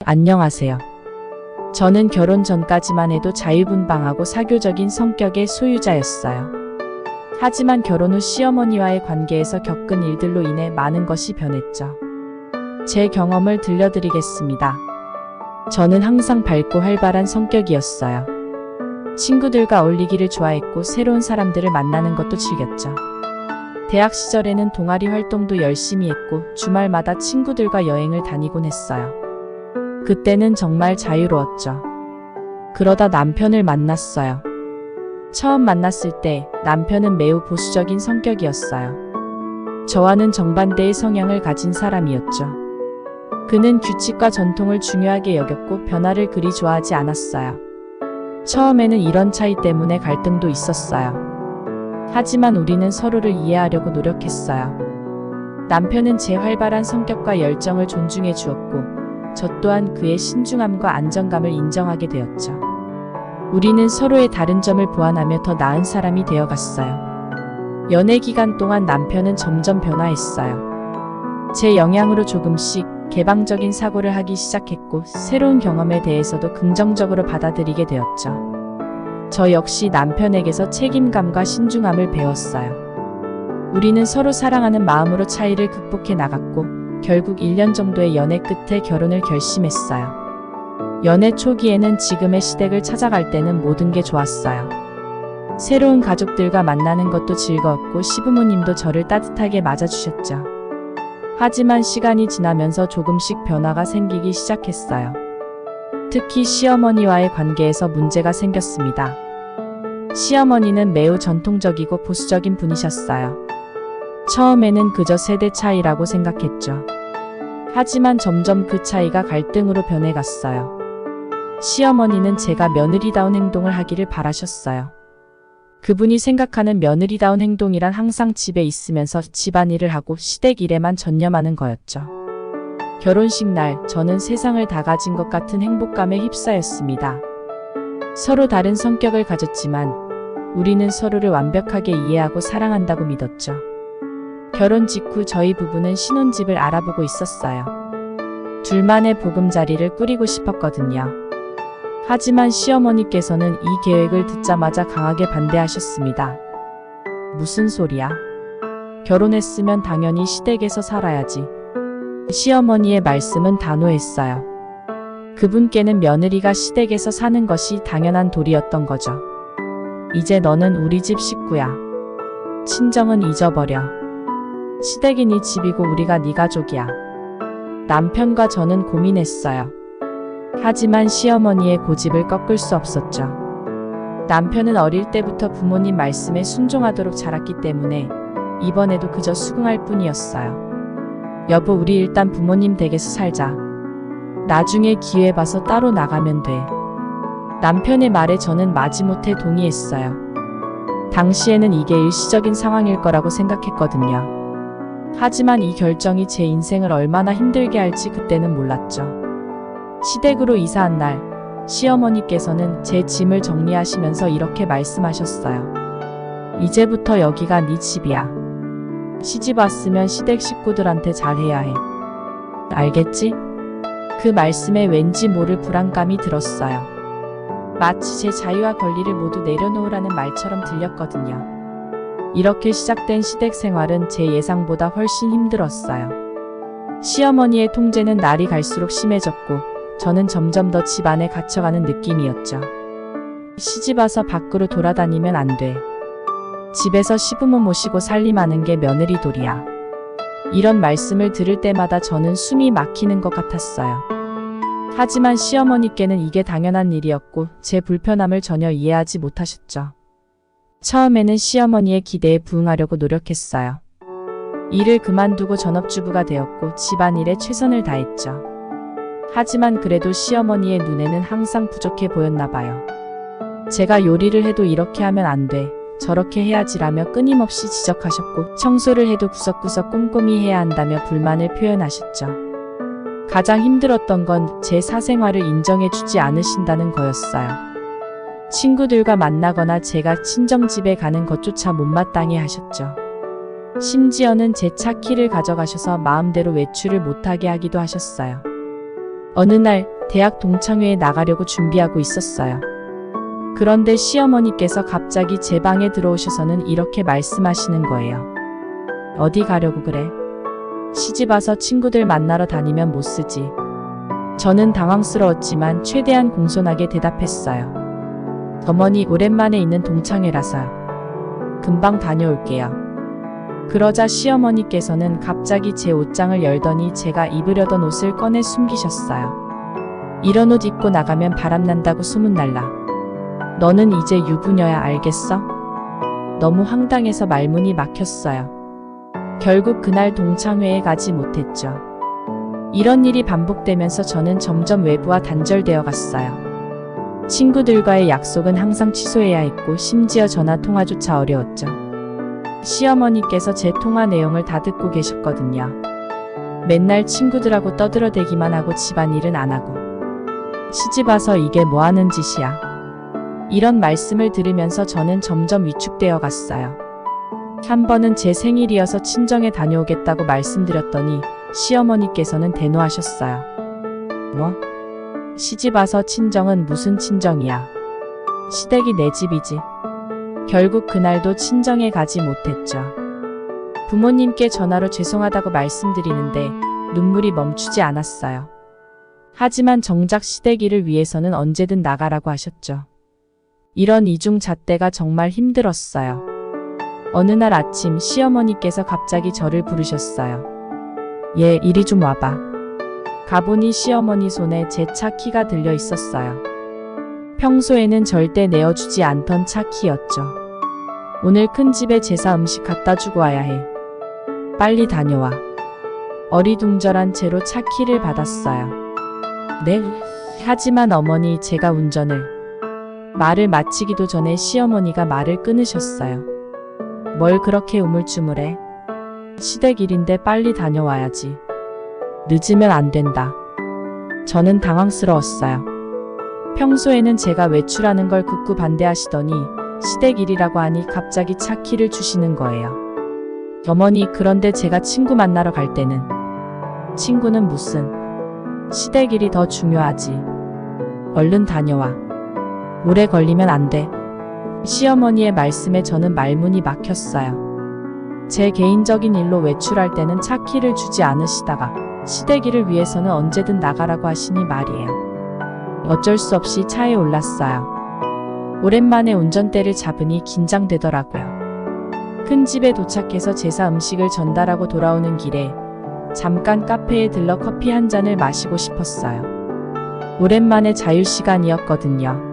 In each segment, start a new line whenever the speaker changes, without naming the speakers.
안녕하세요. 저는 결혼 전까지만 해도 자유분방하고 사교적인 성격의 소유자였어요. 하지만 결혼 후 시어머니와의 관계에서 겪은 일들로 인해 많은 것이 변했죠. 제 경험을 들려드리겠습니다. 저는 항상 밝고 활발한 성격이었어요. 친구들과 어울리기를 좋아했고 새로운 사람들을 만나는 것도 즐겼죠. 대학 시절에는 동아리 활동도 열심히 했고 주말마다 친구들과 여행을 다니곤 했어요. 그때는 정말 자유로웠죠. 그러다 남편을 만났어요. 처음 만났을 때 남편은 매우 보수적인 성격이었어요. 저와는 정반대의 성향을 가진 사람이었죠. 그는 규칙과 전통을 중요하게 여겼고 변화를 그리 좋아하지 않았어요. 처음에는 이런 차이 때문에 갈등도 있었어요. 하지만 우리는 서로를 이해하려고 노력했어요. 남편은 제 활발한 성격과 열정을 존중해 주었고 저 또한 그의 신중함과 안정감을 인정하게 되었죠. 우리는 서로의 다른 점을 보완하며 더 나은 사람이 되어갔어요. 연애 기간 동안 남편은 점점 변화했어요. 제 영향으로 조금씩 개방적인 사고를 하기 시작했고 새로운 경험에 대해서도 긍정적으로 받아들이게 되었죠. 저 역시 남편에게서 책임감과 신중함을 배웠어요. 우리는 서로 사랑하는 마음으로 차이를 극복해 나갔고 결국 1년 정도의 연애 끝에 결혼을 결심했어요. 연애 초기에는 지금의 시댁을 찾아갈 때는 모든 게 좋았어요. 새로운 가족들과 만나는 것도 즐거웠고 시부모님도 저를 따뜻하게 맞아주셨죠. 하지만 시간이 지나면서 조금씩 변화가 생기기 시작했어요. 특히 시어머니와의 관계에서 문제가 생겼습니다. 시어머니는 매우 전통적이고 보수적인 분이셨어요. 처음에는 그저 세대 차이라고 생각했죠. 하지만 점점 그 차이가 갈등으로 변해갔어요. 시어머니는 제가 며느리다운 행동을 하기를 바라셨어요. 그분이 생각하는 며느리다운 행동이란 항상 집에 있으면서 집안일을 하고 시댁 일에만 전념하는 거였죠. 결혼식 날 저는 세상을 다 가진 것 같은 행복감에 휩싸였습니다. 서로 다른 성격을 가졌지만 우리는 서로를 완벽하게 이해하고 사랑한다고 믿었죠. 결혼 직후 저희 부부는 신혼집을 알아보고 있었어요. 둘만의 보금자리를 꾸리고 싶었거든요. 하지만 시어머니께서는 이 계획을 듣자마자 강하게 반대하셨습니다. 무슨 소리야? 결혼했으면 당연히 시댁에서 살아야지. 시어머니의 말씀은 단호했어요. 그분께는 며느리가 시댁에서 사는 것이 당연한 도리였던 거죠. 이제 너는 우리 집 식구야. 친정은 잊어버려. 시댁이 네 집이고 우리가 네 가족이야. 남편과 저는 고민했어요. 하지만 시어머니의 고집을 꺾을 수 없었죠. 남편은 어릴 때부터 부모님 말씀에 순종하도록 자랐기 때문에 이번에도 그저 수긍할 뿐이었어요. 여보, 우리 일단 부모님 댁에서 살자. 나중에 기회 봐서 따로 나가면 돼. 남편의 말에 저는 마지못해 동의했어요. 당시에는 이게 일시적인 상황일 거라고 생각했거든요. 하지만 이 결정이 제 인생을 얼마나 힘들게 할지 그때는 몰랐죠. 시댁으로 이사한 날, 시어머니께서는 제 짐을 정리하시면서 이렇게 말씀하셨어요. 이제부터 여기가 네 집이야. 시집 왔으면 시댁 식구들한테 잘해야 해. 알겠지? 그 말씀에 왠지 모를 불안감이 들었어요. 마치 제 자유와 권리를 모두 내려놓으라는 말처럼 들렸거든요. 이렇게 시작된 시댁 생활은 제 예상보다 훨씬 힘들었어요. 시어머니의 통제는 날이 갈수록 심해졌고 저는 점점 더 집 안에 갇혀가는 느낌이었죠. 시집 와서 밖으로 돌아다니면 안 돼. 집에서 시부모 모시고 살림하는 게 며느리 도리야. 이런 말씀을 들을 때마다 저는 숨이 막히는 것 같았어요. 하지만 시어머니께는 이게 당연한 일이었고 제 불편함을 전혀 이해하지 못하셨죠. 처음에는 시어머니의 기대에 부응하려고 노력했어요. 일을 그만두고 전업주부가 되었고 집안일에 최선을 다했죠. 하지만 그래도 시어머니의 눈에는 항상 부족해 보였나 봐요. 제가 요리를 해도 이렇게 하면 안 돼, 저렇게 해야지라며 끊임없이 지적하셨고 청소를 해도 구석구석 꼼꼼히 해야 한다며 불만을 표현하셨죠. 가장 힘들었던 건 제 사생활을 인정해주지 않으신다는 거였어요. 친구들과 만나거나 제가 친정집에 가는 것조차 못마땅해 하셨죠. 심지어는 제 차 키를 가져가셔서 마음대로 외출을 못하게 하기도 하셨어요. 어느 날 대학 동창회에 나가려고 준비하고 있었어요. 그런데 시어머니께서 갑자기 제 방에 들어오셔서는 이렇게 말씀하시는 거예요. 어디 가려고 그래? 시집 와서 친구들 만나러 다니면 못 쓰지. 저는 당황스러웠지만 최대한 공손하게 대답했어요. 어머니, 오랜만에 있는 동창회라서요. 금방 다녀올게요. 그러자 시어머니께서는 갑자기 제 옷장을 열더니 제가 입으려던 옷을 꺼내 숨기셨어요. 이런 옷 입고 나가면 바람난다고 소문날라. 너는 이제 유부녀야, 알겠어? 너무 황당해서 말문이 막혔어요. 결국 그날 동창회에 가지 못했죠. 이런 일이 반복되면서 저는 점점 외부와 단절되어 갔어요. 친구들과의 약속은 항상 취소해야 했고 심지어 전화통화조차 어려웠죠. 시어머니께서 제 통화 내용을 다 듣고 계셨거든요. 맨날 친구들하고 떠들어대기만 하고 집안일은 안 하고. 시집 와서 이게 뭐 하는 짓이야. 이런 말씀을 들으면서 저는 점점 위축되어 갔어요. 한 번은 제 생일이어서 친정에 다녀오겠다고 말씀드렸더니 시어머니께서는 대노하셨어요. 뭐? 시집 와서 친정은 무슨 친정이야. 시댁이 내 집이지. 결국 그날도 친정에 가지 못했죠. 부모님께 전화로 죄송하다고 말씀드리는데 눈물이 멈추지 않았어요. 하지만 정작 시댁 일을 위해서는 언제든 나가라고 하셨죠. 이런 이중잣대가 정말 힘들었어요. 어느 날 아침 시어머니께서 갑자기 저를 부르셨어요. 얘, 이리 좀 와봐. 가보니 시어머니 손에 제 차 키가 들려 있었어요. 평소에는 절대 내어주지 않던 차 키였죠. 오늘 큰 집에 제사 음식 갖다 주고 와야 해. 빨리 다녀와. 어리둥절한 채로 차 키를 받았어요. 네? 하지만 어머니, 제가 운전을... 말을 마치기도 전에 시어머니가 말을 끊으셨어요. 뭘 그렇게 우물쭈물해? 시댁 일인데 빨리 다녀와야지. 늦으면 안 된다. 저는 당황스러웠어요. 평소에는 제가 외출하는 걸 극구 반대하시더니 시댁 일이라고 하니 갑자기 차 키를 주시는 거예요. 어머니, 그런데 제가 친구 만나러 갈 때는... 친구는 무슨... 시댁 일이 더 중요하지. 얼른 다녀와. 오래 걸리면 안 돼. 시어머니의 말씀에 저는 말문이 막혔어요. 제 개인적인 일로 외출할 때는 차 키를 주지 않으시다가 시댁 일을 위해서는 언제든 나가라고 하시니 말이에요. 어쩔 수 없이 차에 올랐어요. 오랜만에 운전대를 잡으니 긴장되더라고요. 큰 집에 도착해서 제사 음식을 전달하고 돌아오는 길에 잠깐 카페에 들러 커피 한 잔을 마시고 싶었어요. 오랜만에 자유시간이었거든요.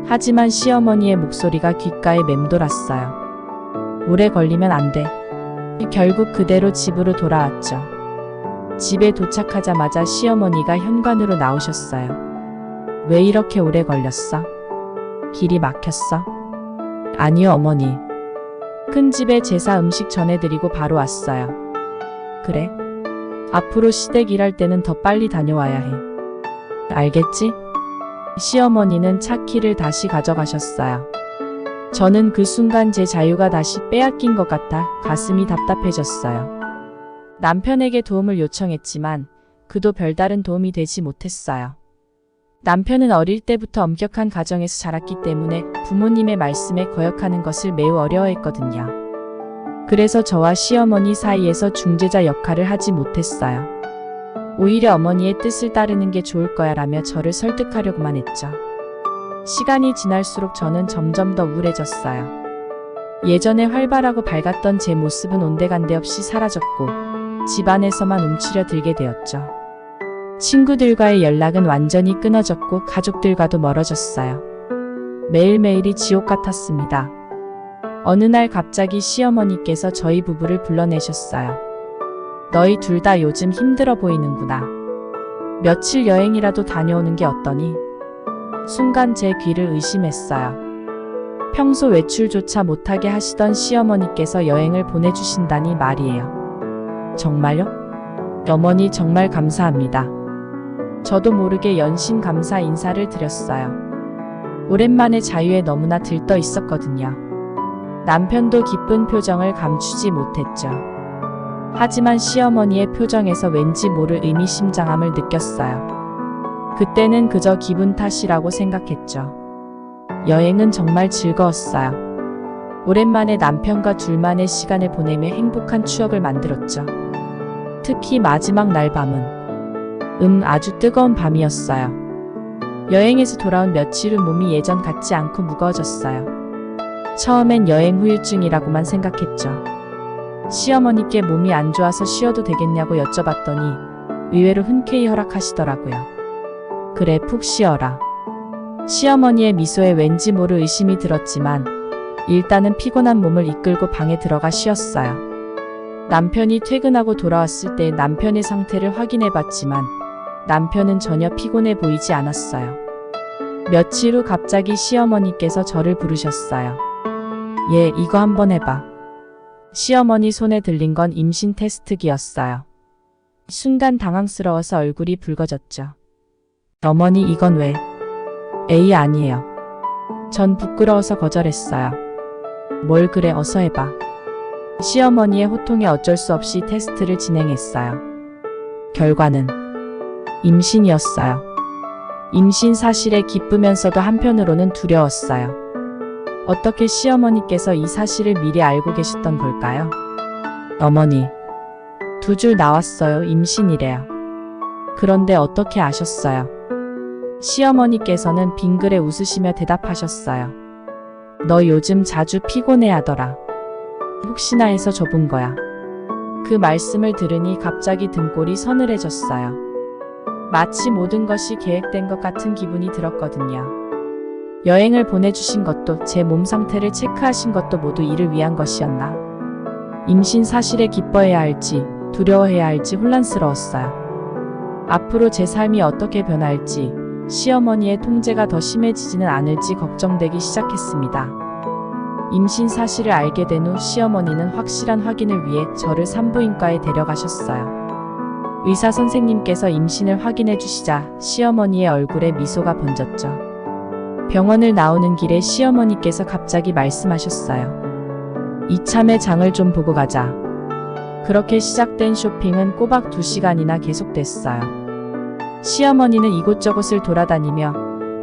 하지만 시어머니의 목소리가 귓가에 맴돌았어요. 오래 걸리면 안 돼. 결국 그대로 집으로 돌아왔죠. 집에 도착하자마자 시어머니가 현관으로 나오셨어요. 왜 이렇게 오래 걸렸어? 길이 막혔어? 아니요, 어머니. 큰 집에 제사 음식 전해드리고 바로 왔어요. 그래? 앞으로 시댁 일할 때는 더 빨리 다녀와야 해. 알겠지? 시어머니는 차 키를 다시 가져가셨어요. 저는 그 순간 제 자유가 다시 빼앗긴 것 같아 가슴이 답답해졌어요. 남편에게 도움을 요청했지만 그도 별다른 도움이 되지 못했어요. 남편은 어릴 때부터 엄격한 가정에서 자랐기 때문에 부모님의 말씀에 거역하는 것을 매우 어려워했거든요. 그래서 저와 시어머니 사이에서 중재자 역할을 하지 못했어요. 오히려 어머니의 뜻을 따르는 게 좋을 거야 라며 저를 설득하려고만 했죠. 시간이 지날수록 저는 점점 더 우울해졌어요. 예전에 활발하고 밝았던 제 모습은 온데간데 없이 사라졌고 집안에서만 움츠려들게 되었죠. 친구들과의 연락은 완전히 끊어졌고 가족들과도 멀어졌어요. 매일매일이 지옥 같았습니다. 어느 날 갑자기 시어머니께서 저희 부부를 불러내셨어요. 너희 둘 다 요즘 힘들어 보이는구나. 며칠 여행이라도 다녀오는 게 어떠니? 순간 제 귀를 의심했어요. 평소 외출조차 못하게 하시던 시어머니께서 여행을 보내주신다니 말이에요. 정말요? 어머니, 정말 감사합니다. 저도 모르게 연신 감사 인사를 드렸어요. 오랜만에 자유에 너무나 들떠 있었거든요. 남편도 기쁜 표정을 감추지 못했죠. 하지만 시어머니의 표정에서 왠지 모를 의미심장함을 느꼈어요. 그때는 그저 기분 탓이라고 생각했죠. 여행은 정말 즐거웠어요. 오랜만에 남편과 둘만의 시간을 보내며 행복한 추억을 만들었죠. 특히 마지막 날 밤은 아주 뜨거운 밤이었어요. 여행에서 돌아온 며칠 후 몸이 예전 같지 않고 무거워졌어요. 처음엔 여행 후유증이라고만 생각했죠. 시어머니께 몸이 안 좋아서 쉬어도 되겠냐고 여쭤봤더니 의외로 흔쾌히 허락하시더라고요. 그래, 푹 쉬어라. 시어머니의 미소에 왠지 모를 의심이 들었지만 일단은 피곤한 몸을 이끌고 방에 들어가 쉬었어요. 남편이 퇴근하고 돌아왔을 때 남편의 상태를 확인해봤지만 남편은 전혀 피곤해 보이지 않았어요. 며칠 후 갑자기 시어머니께서 저를 부르셨어요. 얘, 이거 한번 해봐. 시어머니 손에 들린 건 임신 테스트기였어요. 순간 당황스러워서 얼굴이 붉어졌죠. 어머니, 이건 왜? 에이, 아니에요. 전 부끄러워서 거절했어요. 뭘 그래, 어서 해봐. 시어머니의 호통에 어쩔 수 없이 테스트를 진행했어요. 결과는 임신이었어요. 임신 사실에 기쁘면서도 한편으로는 두려웠어요. 어떻게 시어머니께서 이 사실을 미리 알고 계셨던 걸까요? 어머니, 2줄 나왔어요. 임신이래요. 그런데 어떻게 아셨어요? 시어머니께서는 빙그레 웃으시며 대답하셨어요. 너 요즘 자주 피곤해하더라. 혹시나 해서 줘본 거야. 그 말씀을 들으니 갑자기 등골이 서늘해졌어요. 마치 모든 것이 계획된 것 같은 기분이 들었거든요. 여행을 보내주신 것도 제 몸 상태를 체크하신 것도 모두 이를 위한 것이었나? 임신 사실에 기뻐해야 할지 두려워해야 할지 혼란스러웠어요. 앞으로 제 삶이 어떻게 변할지, 시어머니의 통제가 더 심해지지는 않을지 걱정되기 시작했습니다. 임신 사실을 알게 된 후 시어머니는 확실한 확인을 위해 저를 산부인과에 데려가셨어요. 의사 선생님께서 임신을 확인해 주시자 시어머니의 얼굴에 미소가 번졌죠. 병원을 나오는 길에 시어머니께서 갑자기 말씀하셨어요. 이참에 장을 좀 보고 가자. 그렇게 시작된 쇼핑은 꼬박 2시간이나 계속됐어요. 시어머니는 이곳저곳을 돌아다니며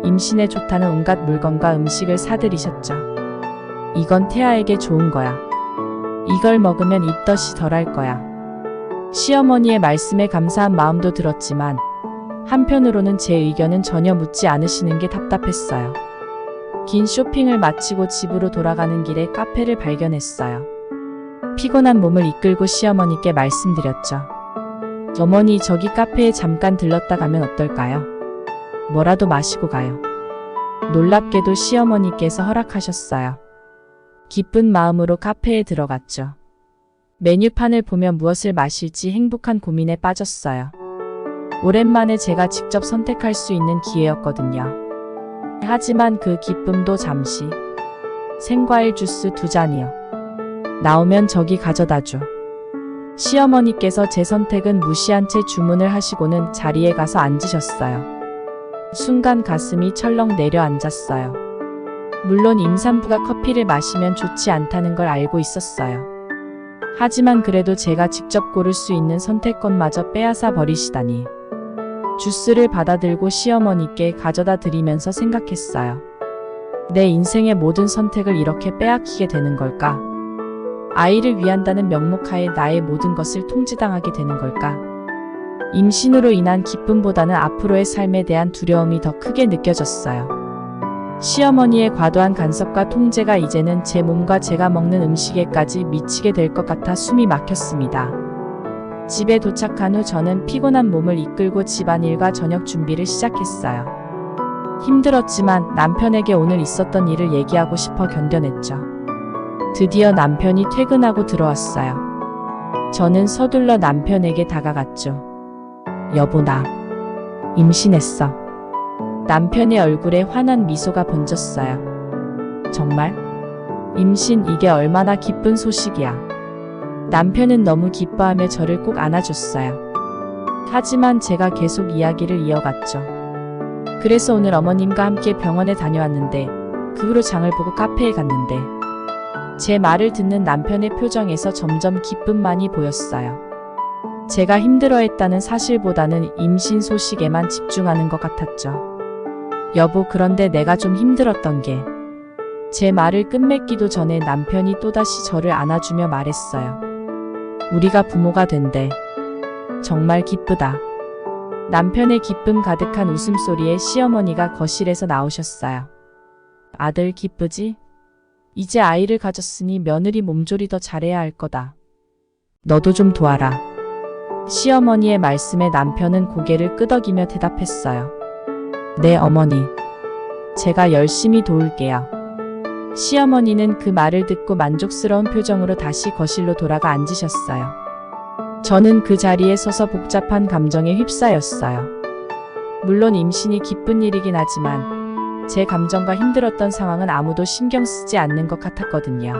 임신에 좋다는 온갖 물건과 음식을 사들이셨죠. 이건 태아에게 좋은 거야. 이걸 먹으면 입덧이 덜할 거야. 시어머니의 말씀에 감사한 마음도 들었지만 한편으로는 제 의견은 전혀 묻지 않으시는 게 답답했어요. 긴 쇼핑을 마치고 집으로 돌아가는 길에 카페를 발견했어요. 피곤한 몸을 이끌고 시어머니께 말씀드렸죠. 어머니, 저기 카페에 잠깐 들렀다 가면 어떨까요? 뭐라도 마시고 가요. 놀랍게도 시어머니께서 허락하셨어요. 기쁜 마음으로 카페에 들어갔죠. 메뉴판을 보며 무엇을 마실지 행복한 고민에 빠졌어요. 오랜만에 제가 직접 선택할 수 있는 기회였거든요. 하지만 그 기쁨도 잠시. 생과일 주스 2잔이요. 나오면 저기 가져다 줘. 시어머니께서 제 선택은 무시한 채 주문을 하시고는 자리에 가서 앉으셨어요. 순간 가슴이 철렁 내려앉았어요. 물론 임산부가 커피를 마시면 좋지 않다는 걸 알고 있었어요. 하지만 그래도 제가 직접 고를 수 있는 선택권마저 빼앗아 버리시다니. 주스를 받아들고 시어머니께 가져다 드리면서 생각했어요. 내 인생의 모든 선택을 이렇게 빼앗기게 되는 걸까? 아이를 위한다는 명목하에 나의 모든 것을 통제당하게 되는 걸까? 임신으로 인한 기쁨보다는 앞으로의 삶에 대한 두려움이 더 크게 느껴졌어요. 시어머니의 과도한 간섭과 통제가 이제는 제 몸과 제가 먹는 음식에까지 미치게 될 것 같아 숨이 막혔습니다. 집에 도착한 후 저는 피곤한 몸을 이끌고 집안일과 저녁 준비를 시작했어요. 힘들었지만 남편에게 오늘 있었던 일을 얘기하고 싶어 견뎌냈죠. 드디어 남편이 퇴근하고 들어왔어요. 저는 서둘러 남편에게 다가갔죠. 여보, 나 임신했어. 남편의 얼굴에 환한 미소가 번졌어요. 정말? 임신, 이게 얼마나 기쁜 소식이야. 남편은 너무 기뻐하며 저를 꼭 안아줬어요. 하지만 제가 계속 이야기를 이어갔죠. 그래서 오늘 어머님과 함께 병원에 다녀왔는데, 그 후로 장을 보고 카페에 갔는데, 제 말을 듣는 남편의 표정에서 점점 기쁨만이 보였어요. 제가 힘들어했다는 사실보다는 임신 소식에만 집중하는 것 같았죠. 여보, 그런데 내가 좀 힘들었던 게, 제 말을 끝맺기도 전에 남편이 또다시 저를 안아주며 말했어요. 우리가 부모가 된대. 정말 기쁘다. 남편의 기쁨 가득한 웃음소리에 시어머니가 거실에서 나오셨어요. 아들 기쁘지? 이제 아이를 가졌으니 며느리 몸조리 더 잘해야 할 거다. 너도 좀 도와라. 시어머니의 말씀에 남편은 고개를 끄덕이며 대답했어요. 네, 어머니. 제가 열심히 도울게요. 시어머니는 그 말을 듣고 만족스러운 표정으로 다시 거실로 돌아가 앉으셨어요. 저는 그 자리에 서서 복잡한 감정에 휩싸였어요. 물론 임신이 기쁜 일이긴 하지만 제 감정과 힘들었던 상황은 아무도 신경 쓰지 않는 것 같았거든요.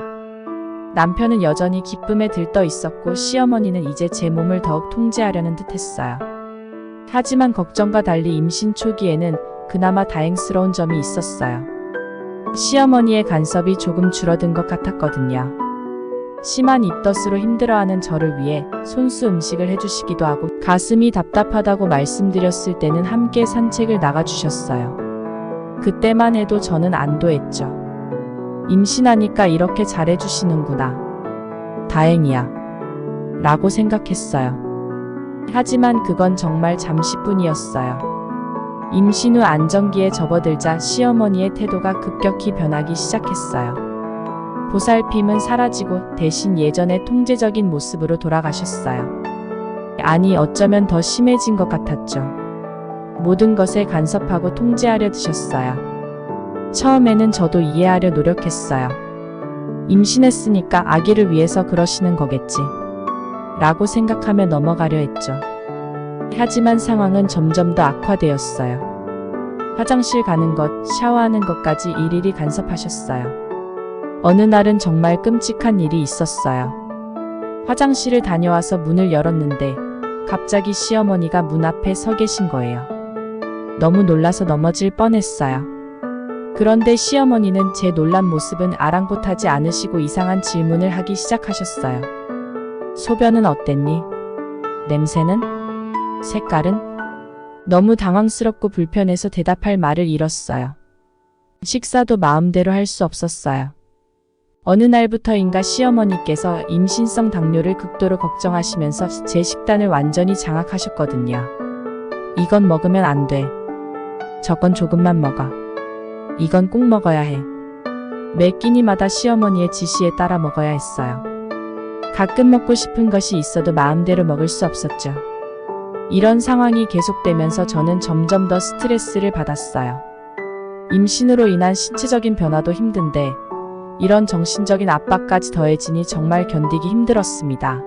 남편은 여전히 기쁨에 들떠 있었고 시어머니는 이제 제 몸을 더욱 통제하려는 듯 했어요. 하지만 걱정과 달리 임신 초기에는 그나마 다행스러운 점이 있었어요. 시어머니의 간섭이 조금 줄어든 것 같았거든요. 심한 입덧으로 힘들어하는 저를 위해 손수 음식을 해주시기도 하고 가슴이 답답하다고 말씀드렸을 때는 함께 산책을 나가주셨어요. 그때만 해도 저는 안도했죠. 임신하니까 이렇게 잘해주시는구나. 다행이야. 라고 생각했어요. 하지만 그건 정말 잠시뿐이었어요. 임신 후 안정기에 접어들자 시어머니의 태도가 급격히 변하기 시작했어요. 보살핌은 사라지고 대신 예전의 통제적인 모습으로 돌아가셨어요. 아니, 어쩌면 더 심해진 것 같았죠. 모든 것에 간섭하고 통제하려 드셨어요. 처음에는 저도 이해하려 노력했어요. 임신했으니까 아기를 위해서 그러시는 거겠지. 라고 생각하며 넘어가려 했죠. 하지만 상황은 점점 더 악화되었어요. 화장실 가는 것, 샤워하는 것까지 일일이 간섭하셨어요. 어느 날은 정말 끔찍한 일이 있었어요. 화장실을 다녀와서 문을 열었는데 갑자기 시어머니가 문 앞에 서 계신 거예요. 너무 놀라서 넘어질 뻔했어요. 그런데 시어머니는 제 놀란 모습은 아랑곳하지 않으시고 이상한 질문을 하기 시작하셨어요. 소변은 어땠니? 냄새는? 색깔은? 너무 당황스럽고 불편해서 대답할 말을 잃었어요. 식사도 마음대로 할 수 없었어요. 어느 날부터인가 시어머니께서 임신성 당뇨를 극도로 걱정하시면서 제 식단을 완전히 장악하셨거든요. 이건 먹으면 안 돼. 저건 조금만 먹어. 이건 꼭 먹어야 해. 매 끼니마다 시어머니의 지시에 따라 먹어야 했어요. 가끔 먹고 싶은 것이 있어도 마음대로 먹을 수 없었죠. 이런 상황이 계속되면서 저는 점점 더 스트레스를 받았어요. 임신으로 인한 신체적인 변화도 힘든데 이런 정신적인 압박까지 더해지니 정말 견디기 힘들었습니다.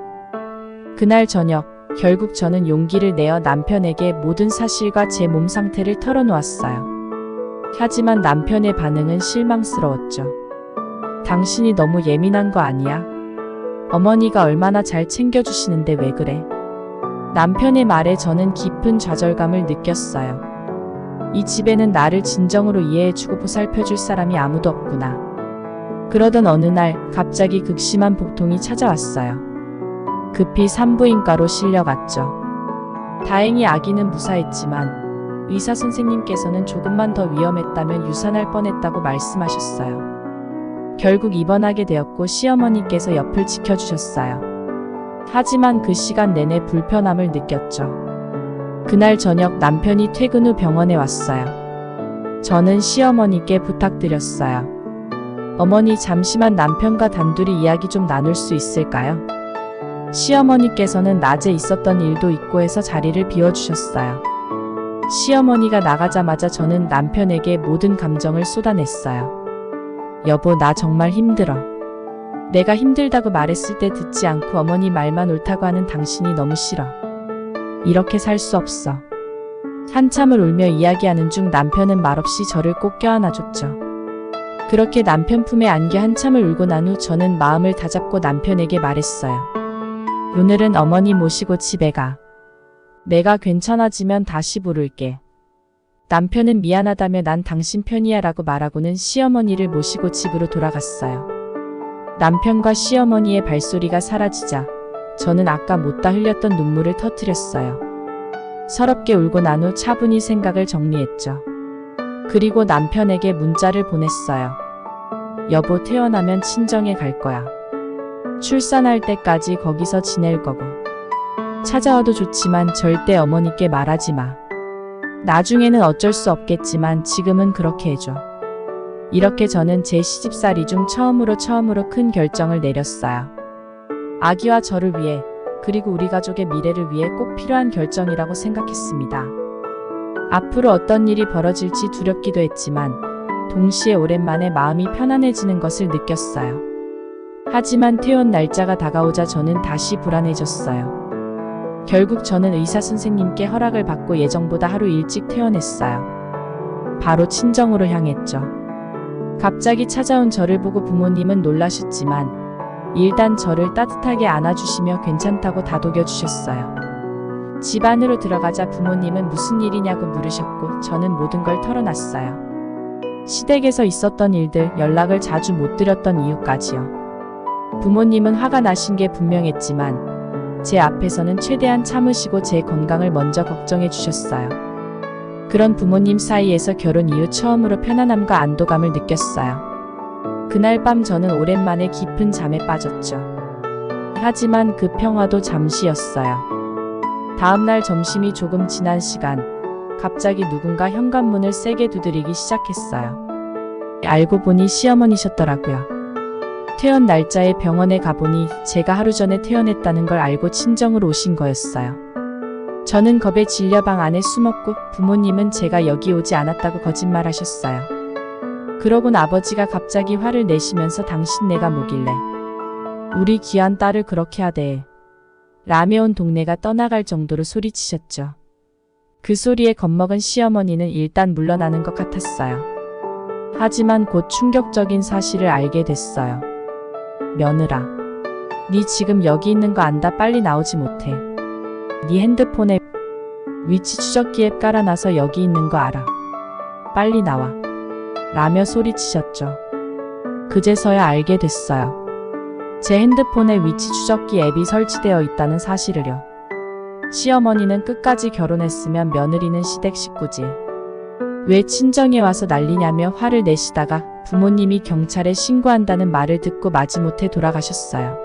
그날 저녁, 결국 저는 용기를 내어 남편에게 모든 사실과 제 몸 상태를 털어놓았어요. 하지만 남편의 반응은 실망스러웠죠. 당신이 너무 예민한 거 아니야? 어머니가 얼마나 잘 챙겨주시는데 왜 그래? 남편의 말에 저는 깊은 좌절감을 느꼈어요. 이 집에는 나를 진정으로 이해해주고 보살펴줄 사람이 아무도 없구나. 그러던 어느 날 갑자기 극심한 복통이 찾아왔어요. 급히 산부인과로 실려갔죠. 다행히 아기는 무사했지만 의사 선생님께서는 조금만 더 위험했다면 유산할 뻔했다고 말씀하셨어요. 결국 입원하게 되었고 시어머니께서 옆을 지켜주셨어요. 하지만 그 시간 내내 불편함을 느꼈죠. 그날 저녁 남편이 퇴근 후 병원에 왔어요. 저는 시어머니께 부탁드렸어요. 어머니, 잠시만 남편과 단둘이 이야기 좀 나눌 수 있을까요? 시어머니께서는 낮에 있었던 일도 있고 해서 자리를 비워주셨어요. 시어머니가 나가자마자 저는 남편에게 모든 감정을 쏟아냈어요. 여보, 나 정말 힘들어. 내가 힘들다고 말했을 때 듣지 않고 어머니 말만 옳다고 하는 당신이 너무 싫어. 이렇게 살 수 없어. 한참을 울며 이야기하는 중 남편은 말없이 저를 꼭 껴안아줬죠. 그렇게 남편 품에 안겨 한참을 울고 난 후 저는 마음을 다잡고 남편에게 말했어요. 오늘은 어머니 모시고 집에 가. 내가 괜찮아지면 다시 부를게. 남편은 미안하다며 난 당신 편이야 라고 말하고는 시어머니를 모시고 집으로 돌아갔어요. 남편과 시어머니의 발소리가 사라지자 저는 아까 못다 흘렸던 눈물을 터뜨렸어요. 서럽게 울고 난 후 차분히 생각을 정리했죠. 그리고 남편에게 문자를 보냈어요. 여보, 태어나면 친정에 갈 거야. 출산할 때까지 거기서 지낼 거고. 찾아와도 좋지만 절대 어머니께 말하지 마. 나중에는 어쩔 수 없겠지만 지금은 그렇게 해줘. 이렇게 저는 제 시집살이 중 처음으로 큰 결정을 내렸어요. 아기와 저를 위해, 그리고 우리 가족의 미래를 위해 꼭 필요한 결정이라고 생각했습니다. 앞으로 어떤 일이 벌어질지 두렵기도 했지만 동시에 오랜만에 마음이 편안해지는 것을 느꼈어요. 하지만 퇴원 날짜가 다가오자 저는 다시 불안해졌어요. 결국 저는 의사 선생님께 허락을 받고 예정보다 하루 일찍 퇴원했어요. 바로 친정으로 향했죠. 갑자기 찾아온 저를 보고 부모님은 놀라셨지만 일단 저를 따뜻하게 안아주시며 괜찮다고 다독여주셨어요. 집 안으로 들어가자 부모님은 무슨 일이냐고 물으셨고 저는 모든 걸 털어놨어요. 시댁에서 있었던 일들, 연락을 자주 못 드렸던 이유까지요. 부모님은 화가 나신 게 분명했지만 제 앞에서는 최대한 참으시고 제 건강을 먼저 걱정해 주셨어요. 그런 부모님 사이에서 결혼 이후 처음으로 편안함과 안도감을 느꼈어요. 그날 밤 저는 오랜만에 깊은 잠에 빠졌죠. 하지만 그 평화도 잠시였어요. 다음날 점심이 조금 지난 시간, 갑자기 누군가 현관문을 세게 두드리기 시작했어요. 알고 보니 시어머니셨더라고요. 퇴원 날짜에 병원에 가보니 제가 하루 전에 퇴원했다는 걸 알고 친정으로 오신 거였어요. 저는 겁에 질려 방 안에 숨었고 부모님은 제가 여기 오지 않았다고 거짓말하셨어요. 그러곤 아버지가 갑자기 화를 내시면서 당신 내가 뭐길래 우리 귀한 딸을 그렇게 하대 라며 온 동네가 떠나갈 정도로 소리치셨죠. 그 소리에 겁먹은 시어머니는 일단 물러나는 것 같았어요. 하지만 곧 충격적인 사실을 알게 됐어요. 며느라, 네 지금 여기 있는 거 안다. 빨리 나오지 못해. 네 핸드폰에 위치 추적기 앱 깔아놔서 여기 있는 거 알아. 빨리 나와. 라며 소리치셨죠. 그제서야 알게 됐어요. 제 핸드폰에 위치 추적기 앱이 설치되어 있다는 사실을요. 시어머니는 끝까지 결혼했으면 며느리는 시댁 식구지. 왜 친정에 와서 난리냐며 화를 내시다가 부모님이 경찰에 신고한다는 말을 듣고 마지못해 돌아가셨어요.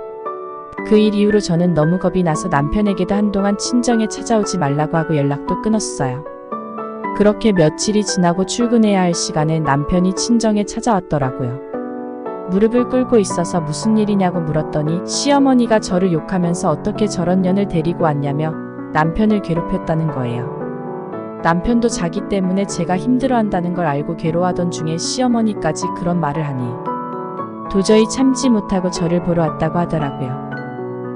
그 일 이후로 저는 너무 겁이 나서 남편에게도 한동안 친정에 찾아오지 말라고 하고 연락도 끊었어요. 그렇게 며칠이 지나고 출근해야 할 시간에 남편이 친정에 찾아왔더라고요. 무릎을 꿇고 있어서 무슨 일이냐고 물었더니 시어머니가 저를 욕하면서 어떻게 저런 년을 데리고 왔냐며 남편을 괴롭혔다는 거예요. 남편도 자기 때문에 제가 힘들어한다는 걸 알고 괴로워하던 중에 시어머니까지 그런 말을 하니 도저히 참지 못하고 저를 보러 왔다고 하더라고요.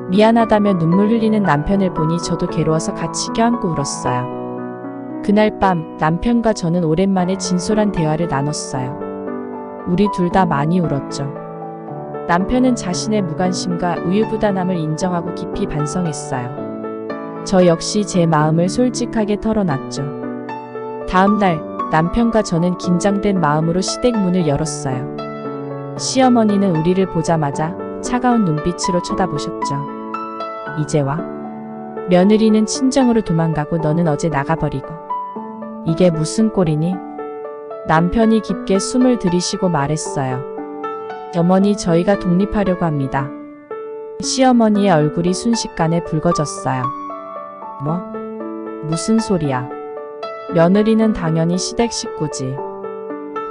미안하다며 눈물 흘리는 남편을 보니 저도 괴로워서 같이 껴안고 울었어요. 그날 밤 남편과 저는 오랜만에 진솔한 대화를 나눴어요. 우리 둘 다 많이 울었죠. 남편은 자신의 무관심과 우유부단함을 인정하고 깊이 반성했어요. 저 역시 제 마음을 솔직하게 털어놨죠. 다음 날 남편과 저는 긴장된 마음으로 시댁 문을 열었어요. 시어머니는 우리를 보자마자 차가운 눈빛으로 쳐다보셨죠. 이제 와? 며느리는 친정으로 도망가고 너는 어제 나가버리고. 이게 무슨 꼴이니? 남편이 깊게 숨을 들이쉬고 말했어요. 어머니, 저희가 독립하려고 합니다. 시어머니의 얼굴이 순식간에 붉어졌어요. 뭐? 무슨 소리야? 며느리는 당연히 시댁 식구지.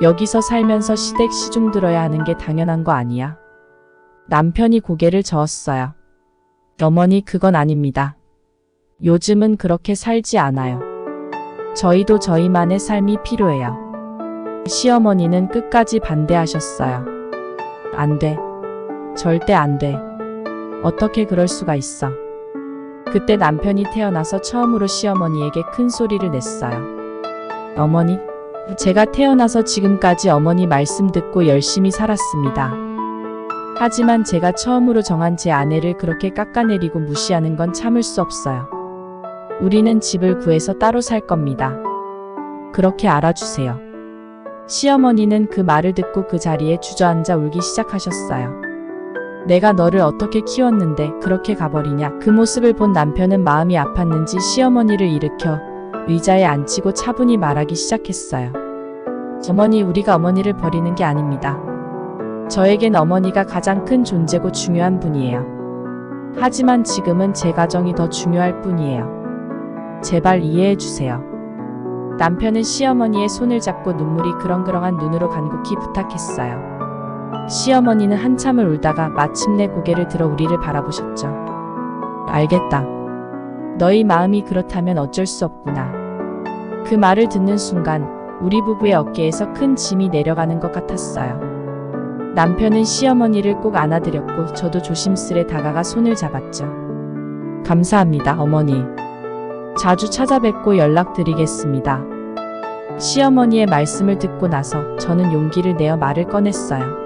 여기서 살면서 시댁 시중 들어야 하는 게 당연한 거 아니야? 남편이 고개를 저었어요. 어머니, 그건 아닙니다. 요즘은 그렇게 살지 않아요. 저희도 저희만의 삶이 필요해요. 시어머니는 끝까지 반대하셨어요. 안 돼. 절대 안 돼. 어떻게 그럴 수가 있어. 그때 남편이 태어나서 처음으로 시어머니에게 큰 소리를 냈어요. 어머니, 제가 태어나서 지금까지 어머니 말씀 듣고 열심히 살았습니다. 하지만 제가 처음으로 정한 제 아내를 그렇게 깎아내리고 무시하는 건 참을 수 없어요. 우리는 집을 구해서 따로 살 겁니다. 그렇게 알아주세요. 시어머니는 그 말을 듣고 그 자리에 주저앉아 울기 시작하셨어요. 내가 너를 어떻게 키웠는데 그렇게 가버리냐. 그 모습을 본 남편은 마음이 아팠는지 시어머니를 일으켜 의자에 앉히고 차분히 말하기 시작했어요. 어머니, 우리가 어머니를 버리는 게 아닙니다. 저에겐 어머니가 가장 큰 존재고 중요한 분이에요. 하지만 지금은 제 가정이 더 중요할 뿐이에요. 제발 이해해 주세요. 남편은 시어머니의 손을 잡고 눈물이 그렁그렁한 눈으로 간곡히 부탁했어요. 시어머니는 한참을 울다가 마침내 고개를 들어 우리를 바라보셨죠. 알겠다. 너희 마음이 그렇다면 어쩔 수 없구나. 그 말을 듣는 순간 우리 부부의 어깨에서 큰 짐이 내려가는 것 같았어요. 남편은 시어머니를 꼭 안아드렸고 저도 조심스레 다가가 손을 잡았죠. 감사합니다, 어머니. 자주 찾아뵙고 연락드리겠습니다. 시어머니의 말씀을 듣고 나서 저는 용기를 내어 말을 꺼냈어요.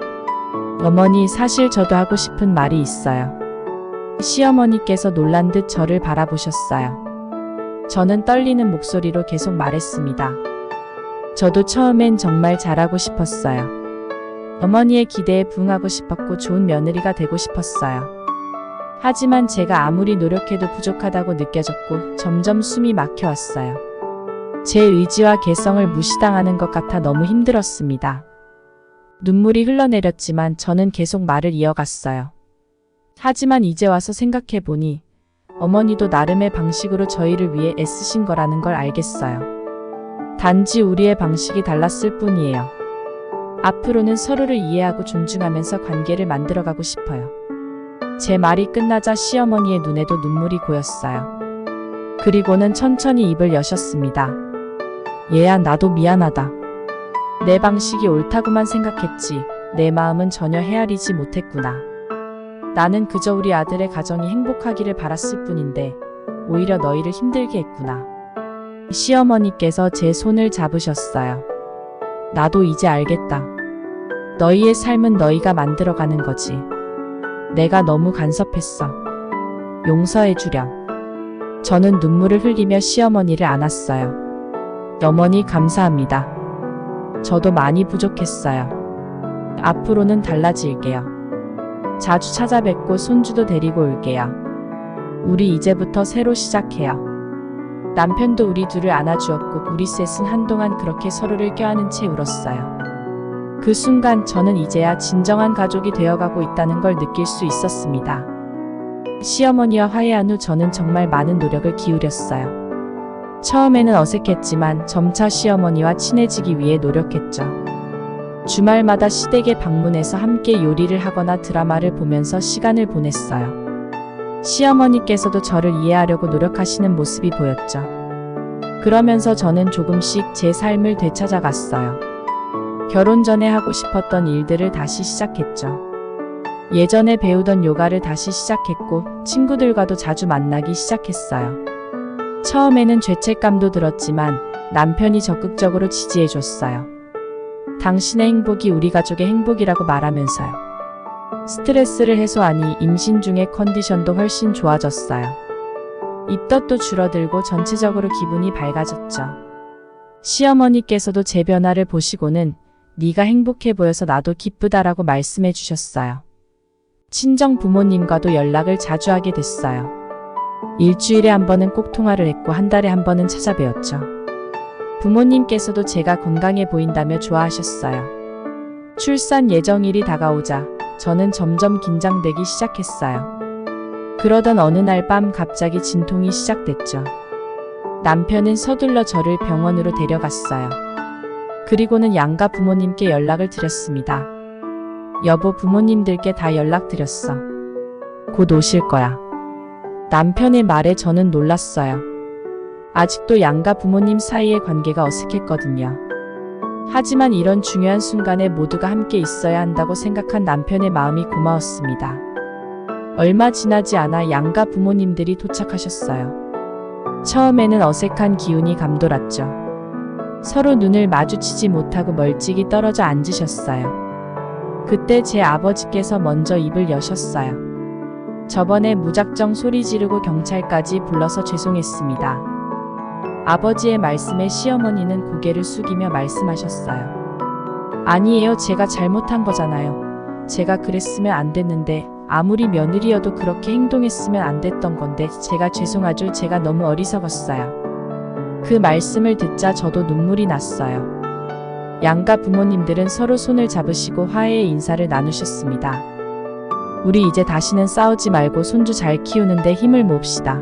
어머니, 사실 저도 하고 싶은 말이 있어요. 시어머니께서 놀란 듯 저를 바라보셨어요. 저는 떨리는 목소리로 계속 말했습니다. 저도 처음엔 정말 잘하고 싶었어요. 어머니의 기대에 부응하고 싶었고 좋은 며느리가 되고 싶었어요. 하지만 제가 아무리 노력해도 부족하다고 느껴졌고 점점 숨이 막혀왔어요. 제 의지와 개성을 무시당하는 것 같아 너무 힘들었습니다. 눈물이 흘러내렸지만 저는 계속 말을 이어갔어요. 하지만 이제 와서 생각해보니 어머니도 나름의 방식으로 저희를 위해 애쓰신 거라는 걸 알겠어요. 단지 우리의 방식이 달랐을 뿐이에요. 앞으로는 서로를 이해하고 존중하면서 관계를 만들어가고 싶어요. 제 말이 끝나자 시어머니의 눈에도 눈물이 고였어요. 그리고는 천천히 입을 여셨습니다. 얘야, 나도 미안하다. 내 방식이 옳다고만 생각했지 내 마음은 전혀 헤아리지 못했구나. 나는 그저 우리 아들의 가정이 행복하기를 바랐을 뿐인데 오히려 너희를 힘들게 했구나. 시어머니께서 제 손을 잡으셨어요. 나도 이제 알겠다. 너희의 삶은 너희가 만들어가는 거지. 내가 너무 간섭했어. 용서해주렴. 저는 눈물을 흘리며 시어머니를 안았어요. 어머니, 감사합니다. 저도 많이 부족했어요. 앞으로는 달라질게요. 자주 찾아뵙고 손주도 데리고 올게요. 우리 이제부터 새로 시작해요. 남편도 우리 둘을 안아주었고 우리 셋은 한동안 그렇게 서로를 껴안은 채 울었어요. 그 순간 저는 이제야 진정한 가족이 되어가고 있다는 걸 느낄 수 있었습니다. 시어머니와 화해한 후 저는 정말 많은 노력을 기울였어요. 처음에는 어색했지만 점차 시어머니와 친해지기 위해 노력했죠. 주말마다 시댁에 방문해서 함께 요리를 하거나 드라마를 보면서 시간을 보냈어요. 시어머니께서도 저를 이해하려고 노력하시는 모습이 보였죠. 그러면서 저는 조금씩 제 삶을 되찾아갔어요. 결혼 전에 하고 싶었던 일들을 다시 시작했죠. 예전에 배우던 요가를 다시 시작했고 친구들과도 자주 만나기 시작했어요. 처음에는 죄책감도 들었지만 남편이 적극적으로 지지해줬어요. 당신의 행복이 우리 가족의 행복이라고 말하면서요. 스트레스를 해소하니 임신 중에 컨디션도 훨씬 좋아졌어요. 입덧도 줄어들고 전체적으로 기분이 밝아졌죠. 시어머니께서도 제 변화를 보시고는 네가 행복해 보여서 나도 기쁘다라고 말씀해 주셨어요. 친정 부모님과도 연락을 자주 하게 됐어요. 일주일에 한 번은 꼭 통화를 했고 한 달에 한 번은 찾아뵈었죠. 부모님께서도 제가 건강해 보인다며 좋아하셨어요. 출산 예정일이 다가오자 저는 점점 긴장되기 시작했어요. 그러던 어느 날 밤 갑자기 진통이 시작됐죠. 남편은 서둘러 저를 병원으로 데려갔어요. 그리고는 양가 부모님께 연락을 드렸습니다. 여보, 부모님들께 다 연락드렸어. 곧 오실 거야. 남편의 말에 저는 놀랐어요. 아직도 양가 부모님 사이의 관계가 어색했거든요. 하지만 이런 중요한 순간에 모두가 함께 있어야 한다고 생각한 남편의 마음이 고마웠습니다. 얼마 지나지 않아 양가 부모님들이 도착하셨어요. 처음에는 어색한 기운이 감돌았죠. 서로 눈을 마주치지 못하고 멀찍이 떨어져 앉으셨어요. 그때 제 아버지께서 먼저 입을 여셨어요. 저번에 무작정 소리 지르고 경찰까지 불러서 죄송했습니다. 아버지의 말씀에 시어머니는 고개를 숙이며 말씀하셨어요. 아니에요. 제가 잘못한 거잖아요. 제가 그랬으면 안 됐는데 아무리 며느리여도 그렇게 행동했으면 안 됐던 건데 제가 죄송하죠. 제가 너무 어리석었어요. 그 말씀을 듣자 저도 눈물이 났어요. 양가 부모님들은 서로 손을 잡으시고 화해의 인사를 나누셨습니다. 우리 이제 다시는 싸우지 말고 손주 잘 키우는데 힘을 몹시다.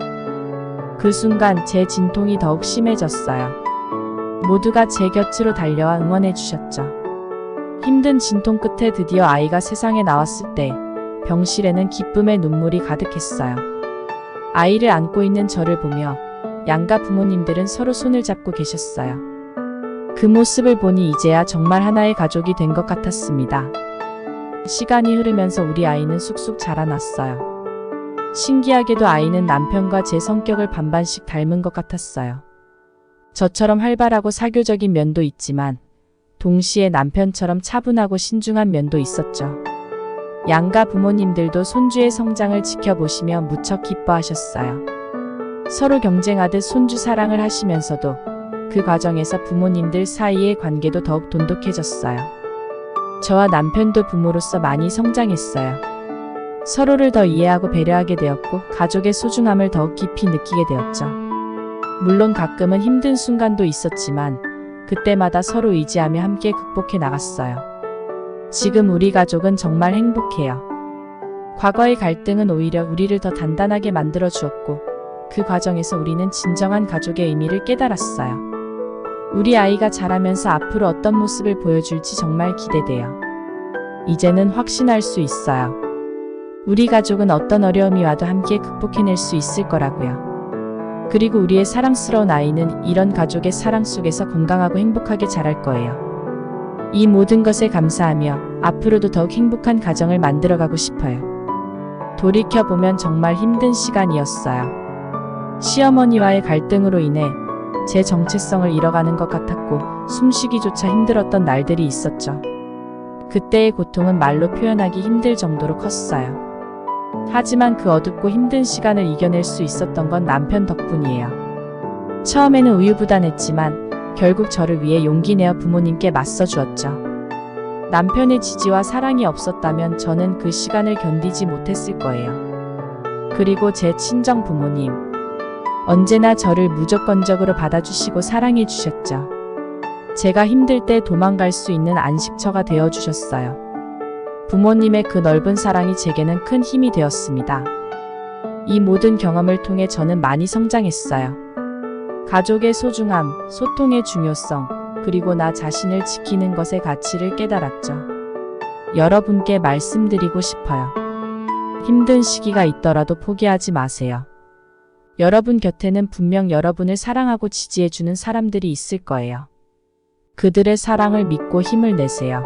그 순간 제 진통이 더욱 심해졌어요. 모두가 제 곁으로 달려와 응원해 주셨죠. 힘든 진통 끝에 드디어 아이가 세상에 나왔을 때 병실에는 기쁨의 눈물이 가득했어요. 아이를 안고 있는 저를 보며 양가 부모님들은 서로 손을 잡고 계셨어요. 그 모습을 보니 이제야 정말 하나의 가족이 된 것 같았습니다. 시간이 흐르면서 우리 아이는 쑥쑥 자라났어요. 신기하게도 아이는 남편과 제 성격을 반반씩 닮은 것 같았어요. 저처럼 활발하고 사교적인 면도 있지만 동시에 남편처럼 차분하고 신중한 면도 있었죠. 양가 부모님들도 손주의 성장을 지켜보시며 무척 기뻐하셨어요. 서로 경쟁하듯 손주 사랑을 하시면서도 그 과정에서 부모님들 사이의 관계도 더욱 돈독해졌어요. 저와 남편도 부모로서 많이 성장했어요. 서로를 더 이해하고 배려하게 되었고 가족의 소중함을 더욱 깊이 느끼게 되었죠. 물론 가끔은 힘든 순간도 있었지만 그때마다 서로 의지하며 함께 극복해 나갔어요. 지금 우리 가족은 정말 행복해요. 과거의 갈등은 오히려 우리를 더 단단하게 만들어 주었고 그 과정에서 우리는 진정한 가족의 의미를 깨달았어요. 우리 아이가 자라면서 앞으로 어떤 모습을 보여줄지 정말 기대돼요. 이제는 확신할 수 있어요. 우리 가족은 어떤 어려움이 와도 함께 극복해낼 수 있을 거라고요. 그리고 우리의 사랑스러운 아이는 이런 가족의 사랑 속에서 건강하고 행복하게 자랄 거예요. 이 모든 것에 감사하며 앞으로도 더욱 행복한 가정을 만들어가고 싶어요. 돌이켜보면 정말 힘든 시간이었어요. 시어머니와의 갈등으로 인해 제 정체성을 잃어가는 것 같았고 숨쉬기조차 힘들었던 날들이 있었죠. 그때의 고통은 말로 표현하기 힘들 정도로 컸어요. 하지만 그 어둡고 힘든 시간을 이겨낼 수 있었던 건 남편 덕분이에요. 처음에는 우유부단했지만 결국 저를 위해 용기 내어 부모님께 맞서 주었죠. 남편의 지지와 사랑이 없었다면 저는 그 시간을 견디지 못했을 거예요. 그리고 제 친정 부모님, 언제나 저를 무조건적으로 받아주시고 사랑해 주셨죠. 제가 힘들 때 도망갈 수 있는 안식처가 되어 주셨어요. 부모님의 그 넓은 사랑이 제게는 큰 힘이 되었습니다. 이 모든 경험을 통해 저는 많이 성장했어요. 가족의 소중함, 소통의 중요성, 그리고 나 자신을 지키는 것의 가치를 깨달았죠. 여러분께 말씀드리고 싶어요. 힘든 시기가 있더라도 포기하지 마세요. 여러분 곁에는 분명 여러분을 사랑하고 지지해주는 사람들이 있을 거예요. 그들의 사랑을 믿고 힘을 내세요.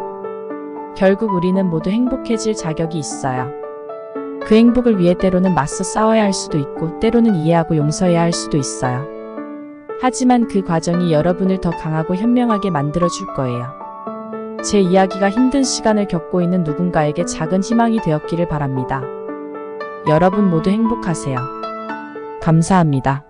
결국 우리는 모두 행복해질 자격이 있어요. 그 행복을 위해 때로는 맞서 싸워야 할 수도 있고 때로는 이해하고 용서해야 할 수도 있어요. 하지만 그 과정이 여러분을 더 강하고 현명하게 만들어줄 거예요. 제 이야기가 힘든 시간을 겪고 있는 누군가에게 작은 희망이 되었기를 바랍니다. 여러분 모두 행복하세요. 감사합니다.